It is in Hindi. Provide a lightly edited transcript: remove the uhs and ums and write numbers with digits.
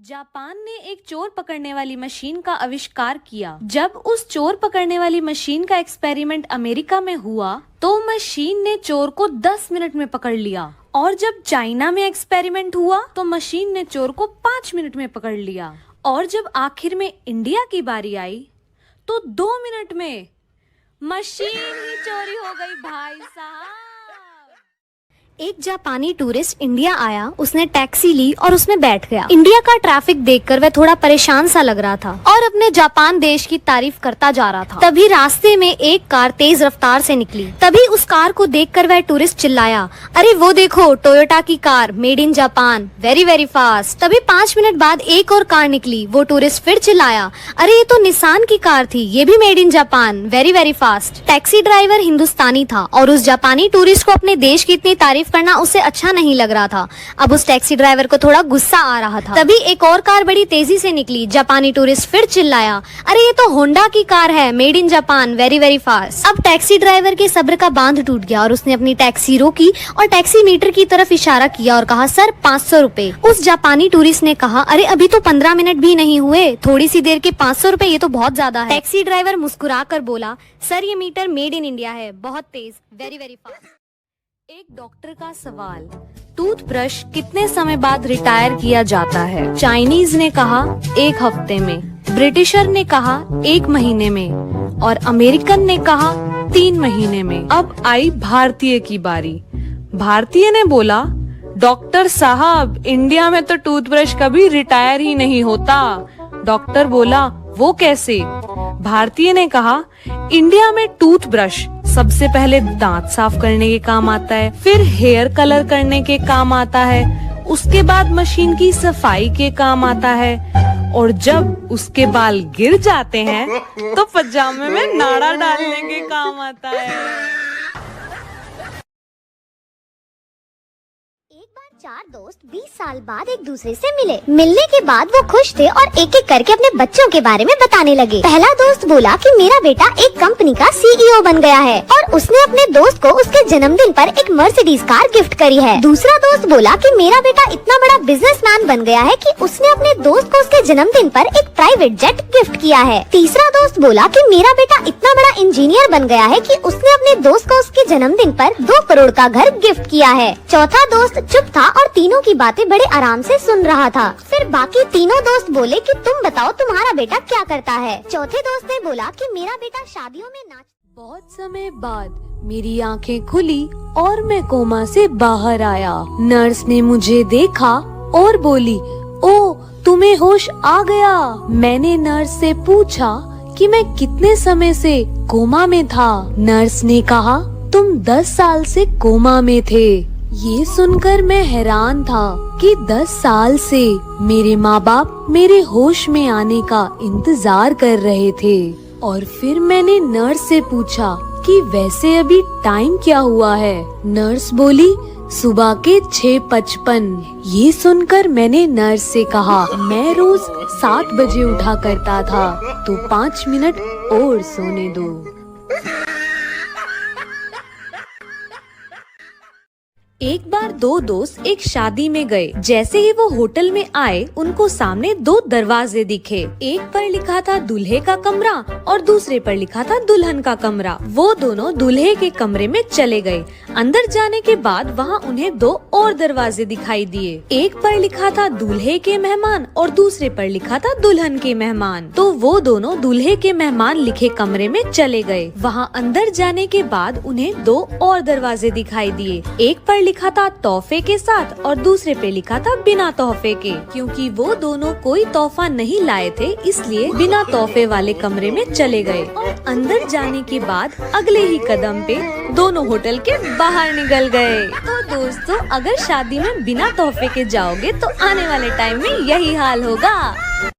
जापान ने एक चोर पकड़ने वाली मशीन का आविष्कार किया। जब उस चोर पकड़ने वाली मशीन का एक्सपेरिमेंट अमेरिका में हुआ तो मशीन ने चोर को 10 मिनट में पकड़ लिया, और जब चाइना में एक्सपेरिमेंट हुआ तो मशीन ने चोर को 5 मिनट में पकड़ लिया, और जब आखिर में इंडिया की बारी आई तो 2 मिनट में मशीन ही चोरी हो गई भाई साहब। एक जापानी टूरिस्ट इंडिया आया, उसने टैक्सी ली और उसमें बैठ गया। इंडिया का ट्रैफिक देखकर वह थोड़ा परेशान सा लग रहा था और अपने जापान देश की तारीफ करता जा रहा था। तभी रास्ते में एक कार तेज रफ्तार से निकली। तभी उस कार को देखकर वह टूरिस्ट चिल्लाया, अरे वो देखो, टोयोटा की car, made in Japan, very very fast. तभी 5 मिनट बाद एक और कार निकली। वो टूरिस्ट फिर चिल्लाया, अरे ये तो निसान की कार थी, ये भी made in Japan, very very fast. Taxi driver हिंदुस्तानी था और उस जापानी टूरिस्ट को अपने देश की इतनी तारीफ करना उसे अच्छा नहीं लग रहा था। अब उस टैक्सी ड्राइवर को थोड़ा गुस्सा आ रहा था। तभी एक और कार बड़ी तेजी से निकली। जापानी टूरिस्ट फिर चिल्लाया, अरे ये तो होंडा की कार है, made in Japan, very very fast. अब टैक्सी ड्राइवर के सब्र का बांध टूट गया और उसने अपनी टैक्सी रोकी और टैक्सी मीटर की तरफ इशारा किया और कहा, सर 500 रुपए। उस जापानी टूरिस्ट ने कहा, अरे अभी तो 15 मिनट भी नहीं हुए, थोड़ी सी देर के 500 रुपए, ये तो बहुत ज्यादा है। टैक्सी ड्राइवर मुस्कुरा कर बोला, सर ये मीटर मेड इन इंडिया है, बहुत तेज, वेरी वेरी फास्ट। एक डॉक्टर का सवाल, टूथब्रश कितने समय बाद रिटायर किया जाता है? चाइनीज ने कहा 1 हफ्ते में, ब्रिटिशर ने कहा 1 महीने में, और अमेरिकन ने कहा 3 महीने में। अब आई भारतीय की बारी। भारतीय ने बोला, डॉक्टर साहब इंडिया में तो टूथब्रश कभी रिटायर ही नहीं होता। डॉक्टर बोला, वो कैसे? भारतीय ने कहा, इंडिया में टूथब्रश सबसे पहले दांत साफ करने के काम आता है, फिर हेयर कलर करने के काम आता है, उसके बाद मशीन की सफाई के काम आता है, और जब उसके बाल गिर जाते हैं तो पजामे में नाड़ा डालने के काम आता है। एक बार 4 दोस्त 20 साल बाद एक दूसरे से मिले। मिलने के बाद वो खुश थे और एक एक करके अपने बच्चों के बारे में बताने लगे। पहला दोस्त बोला कि मेरा बेटा एक कंपनी का सीईओ बन गया है और उसने अपने दोस्त को उसके जन्मदिन पर एक मर्सिडीज कार गिफ्ट करी है। दूसरा दोस्त बोला कि मेरा बेटा इतना बड़ा बिजनेसमैन बन गया है कि उसने अपने दोस्त को उसके जन्मदिन पर एक प्राइवेट जेट गिफ्ट किया है। तीसरा दोस्त बोला कि मेरा बेटा इतना बड़ा इंजीनियर बन गया है कि उसने अपने दोस्त को उसके जन्मदिन पर 2 करोड़ का घर गिफ्ट किया है। चौथा दोस्त चुप था और तीनों की बातें बड़े आराम से सुन रहा था। फिर बाकी तीनों दोस्त बोले कि तुम बताओ तुम्हारा बेटा क्या करता है। चौथे दोस्त ने बोला कि मेरा बेटा शादियों में नाच। बहुत समय बाद मेरी आंखें खुली और मैं कोमा से बाहर आया। नर्स ने मुझे देखा और बोली, ओ तुम्हें होश आ गया। मैंने नर्स से पूछा कि मैं कितने समय से कोमा में था। नर्स ने कहा, तुम 10 साल से कोमा में थे। ये सुनकर मैं हैरान था कि 10 साल से मेरे माँ बाप मेरे होश में आने का इंतजार कर रहे थे। और फिर मैंने नर्स से पूछा कि वैसे अभी टाइम क्या हुआ है? नर्स बोली, सुबह के 6:55। ये सुनकर मैंने नर्स से कहा, मैं रोज 7 बजे उठा करता था, तो 5 मिनट और सोने दो। एक बार 2 दोस्त एक शादी में गए। जैसे ही वो होटल में आए उनको सामने 2 दरवाजे दिखे। एक पर लिखा था दूल्हे का कमरा और दूसरे पर लिखा था दुल्हन का कमरा। वो दोनों दूल्हे के कमरे में चले गए। अंदर जाने के बाद वहाँ उन्हें 2 और दरवाजे दिखाई दिए। एक पर लिखा था दूल्हे के मेहमान और दूसरे पर लिखा था दुल्हन के मेहमान। तो वो दोनों दूल्हे के मेहमान लिखे कमरे में चले गए। वहाँ अंदर जाने के बाद उन्हें 2 और दरवाजे दिखाई दिए। एक पर लिखा था तोहफे के साथ और दूसरे पे लिखा था बिना तोहफे के। क्योंकि वो दोनों कोई तोहफा नहीं लाए थे, इसलिए बिना तोहफे वाले कमरे में चले गए। और अंदर जाने के बाद अगले ही कदम पे दोनों होटल के बाहर निकल गए। तो दोस्तों, अगर शादी में बिना तोहफे के जाओगे तो आने वाले टाइम में यही हाल होगा।